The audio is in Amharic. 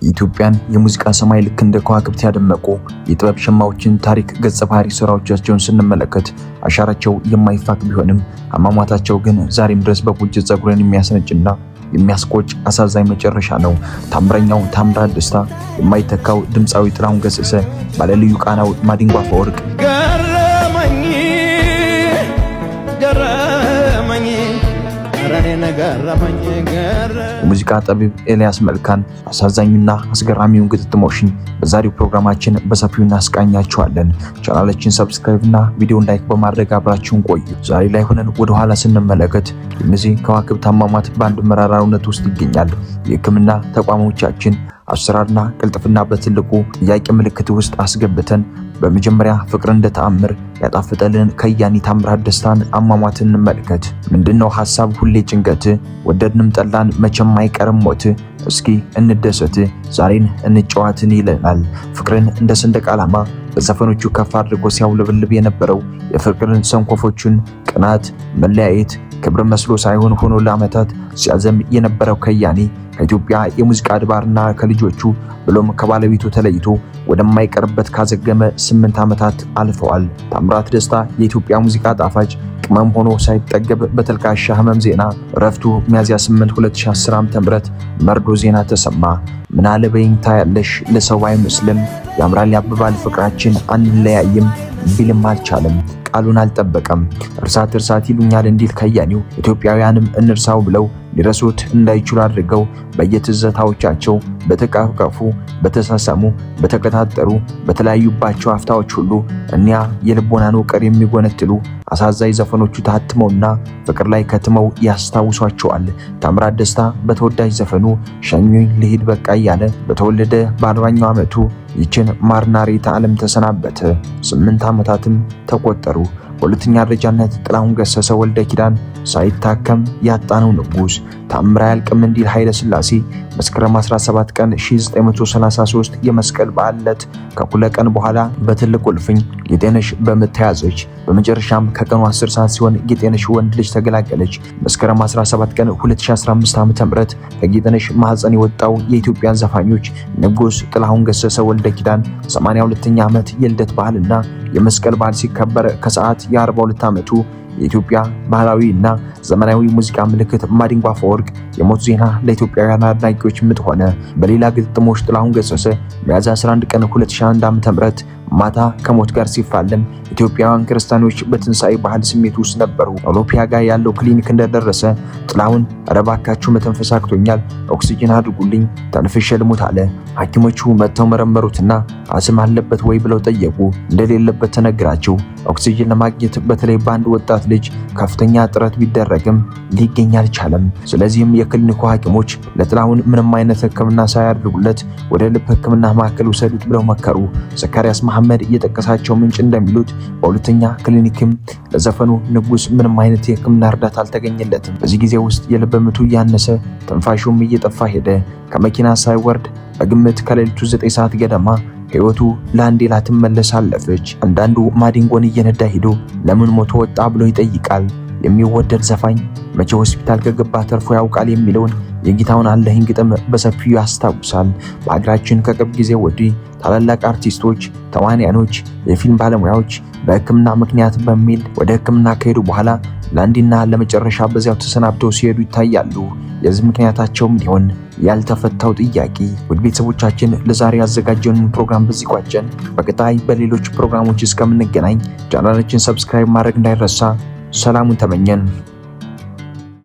የኢትዮጵያን የሙዚቃ ሰማይ ልክ እንደ ከዋክብት ያደመቁ የጥበብ ሸማዎችን ታሪክ ገጸ ባህሪ ስራዎቻቸውን ስንመለከት አሻራቸው የማይፋቅ ቢሆንም አሟሟታቸው ግን ዛሬም ድረስ በቁጭት ጸጉርን የሚያስነጭና የሚያስቆጭ አሳዛኝ መጨረሻ ነው። ታምረኛው ታምራት ደስታ፣ የማይተካው ድምፃዊ ጥላሁን ገሰሰ፣ ባለልዩ ቃናው ማዲንጎ አፈወርቅ የሙዚቃ ጠቢብ ኤልያስ መልካን አሳዛኙና አስገራሚውን ግጥምጥሞሽን በዛሬው ፕሮግራማችን በሰፊው እናስቃኛችኋለን። ቻናላችን ሰብስክራይብ እና ቪዲዮን ላይክ በማድረግ አብራችሁን ቆዩ። ዛሬ ላይ ሆነን ወደ ኋላ ስንመለከት የእነዚህ ከዋክብት አሟሟት በአንድ መራራ እውነት ውስጥ ይገኛል። የሕክምና ተቋሞቻችን አሰራርና ቅልጥፍና በትልቁ ጥያቄ ምልክት ውስጥ አስገብተን በመጀመሪያ ፍቅር እንደ ተአምር ያጣፍጠልን ከያኒ ታምራት ደስታን አሟሟት እንመልከት። ምንድነው ሐሳብ ሁሌ ጭንቀት፣ ወደድንም ጠላን መቼም አይቀርም ሞት፣ እስኪ እንደሰት ዛሬን እንጫወትን ይለናል። ፍቅርን እንደ ሰንደቅ ዓላማ በዘፈኖቹ ከፍ አድርጎ ሲያውለበልብ የነበረው የፍቅርን ሰንኮፎቹን ቅናት፣ መለያየት ክብር መስሎ ሳይሆን ሆኖ ለዓመታት ሲያዘም የነበረው ከያኒ ከኢትዮጵያ የሙዚቃ አድባርና ከልጆቹ ብሎም ከባለቤቱ ተለይቶ ወደማይቀርበት ካዘገመ 8 ዓመታት አልፈዋል። ታምራት ደስታ የኢትዮጵያ ሙዚቃ ጣፋጭ ቅመም ሆኖ ሳይጠገብ በተልካሻ ህመም ዜና እረፍቱ ሚያዝያ 8 2010 ዓ.ም መርዶ ዜና ተሰማ። ምን አለ በይኝታ ያለሽ ለሰው አይመስልም፣ ያምራል ያብባል ፍቅራችን አንለያይም ቢልም አልቻለም። ቃሉን አልጠበቀም። እርሳት ይሉኛል እንዲል ከያኒው ኢትዮጵያውያንም እንርሳው ብለው ሊረሱት እንዳይችሉ አድርገው በየትዝታዎቻቸው በተቃቀፉ፣ በተሳሳሙ፣ በተቀጣጠሩ፣ በተለያዩባቸው አፍታዎች ሁሉ እኒያ የልቦናን ውቅር የሚጎነትሉ አሳዛኝ ዘፈኖቹ ታትመውና ፍቅር ላይ ከትመው ያስታውሷቸዋል። ታምራት ደስታ በተወዳጅ ዘፈኑ ሸኙኝ ልሂድ በቃ እያለ በተወለደ በ40ኛው ዓመቱ ይችን ማርናሬት ዓለም ተሰናበተ። 8 ዓመታትም ተቆጠሩ። በሁለተኛ ደረጃነት ጥላሁን ገሰሰ ወልደ ኪዳን ሳይታከም ያጣነው ንጉስ ታምራ ያልቅም እንዲል ኃይለ ሥላሴ መስከረም 17 ቀን 1933 የመስቀል በዓል ዕለት ከኩለ ቀን በኋላ በትልቁ እልፍኝ ጌጤነሽ በመተያዘች። በመጨረሻም ከቀኑ 10 ሰዓት ሲሆን ጌጤነሽ ወንድ ልጅ ተገላገለች። መስከረም 17 ቀን 2015 ዓ.ም ከጌጤነሽ ማህፀን የወጣው የኢትዮጵያን ዘፋኞች ንጉስ ጥላሁን ገሰሰ ወልደ ኪዳን 82ኛ ዓመት የልደት በዓልና የመስቀል በዓል ሲከበር ከሰዓት የ42 ዓመቱ የኢትዮጵያ ባህላዊ እና ዘመናዊ ሙዚቃ ምልክት ማዲንጎ አፈወርቅ የሞት ዜና ለኢትዮጵያውያን አድናቂዎች ምጥ ሆነ። በሌላ ግጥሞች ጥላሁን ገሰሰ ሚያዝያ 11 ቀን 2001 ዓ.ም ማታ ከሞት ጋር ሲፋለም ኢትዮጵያውያን ክርስቲያኖች በትንሳኤ ባህል ስሜት ውስጥ ነበሩ። ኦሎምፒያ ጋር ያለው ክሊኒክ እንደደረሰ ጥላሁን ረባካችሁ መተንፈስ አቅቶኛል፣ ኦክሲጅን አድርጉልኝ፣ ተንፍሼ ልሞት አለ። ሐኪሞቹ መጥተው መረመሩትና አስም አለበት ወይ ብለው ጠየቁ። እንደሌለበት ተነግራቸው ኦክሲጅን ለማግኘት በተለይ በአንድ ወጣት ልጅ ከፍተኛ ጥረት ቢደረግም ሊገኝ አልቻለም። ስለዚህም የክሊኒኩ ሐኪሞች ለጥላሁን ምንም አይነት ሕክምና ሳያደርጉለት ወደ ልብ ሕክምና ማዕከል ውሰዱት ብለው መከሩ። ዘካሪያስ መሐመድ የጠቀሳቸው ምንጭ እንደሚሉት በሁለተኛ ክሊኒክም ለዘፈኑ ንጉስ ምንም አይነት የሕክምና እርዳታ አልተገኘለትም። በዚህ ጊዜ ውስጥ የልብ ምቱ እያነሰ ትንፋሹም እየጠፋ ሄደ። ከመኪና ሳይወርድ በግምት ከሌሊቱ 9 ሰዓት ገደማ ሕይወቱ ለአንዴ ላትመለስ አለፈች። አንዳንዱ ማዲንጎን እየነዳ ሄዶ ለምን ሞቶ ወጣ ብሎ ይጠይቃል። የሚወደድ ዘፋኝ መቼ ሆስፒታል ከገባ ተርፎ ያውቃል የሚለውን የጌታውን አለህን ግጥም በሰፊው ያስታውሳል። በአገራችን ከቅርብ ጊዜ ወዲህ ታላላቅ አርቲስቶች፣ ተዋንያኖች፣ የፊልም ባለሙያዎች በሕክምና ምክንያት በሚል ወደ ሕክምና ከሄዱ በኋላ ለአንዴና ለመጨረሻ በዚያው ተሰናብተው ሲሄዱ ይታያሉ። የዚህ ምክንያታቸውም ሊሆን ያልተፈታው ጥያቄ። ውድ ቤተሰቦቻችን ለዛሬ ያዘጋጀነውን ፕሮግራም በዚህ ቋጨን። በቀጣይ በሌሎች ፕሮግራሞች እስከምንገናኝ ቻናላችንን ሰብስክራይብ ማድረግ እንዳይረሳ። ሰላሙን ተመኘን።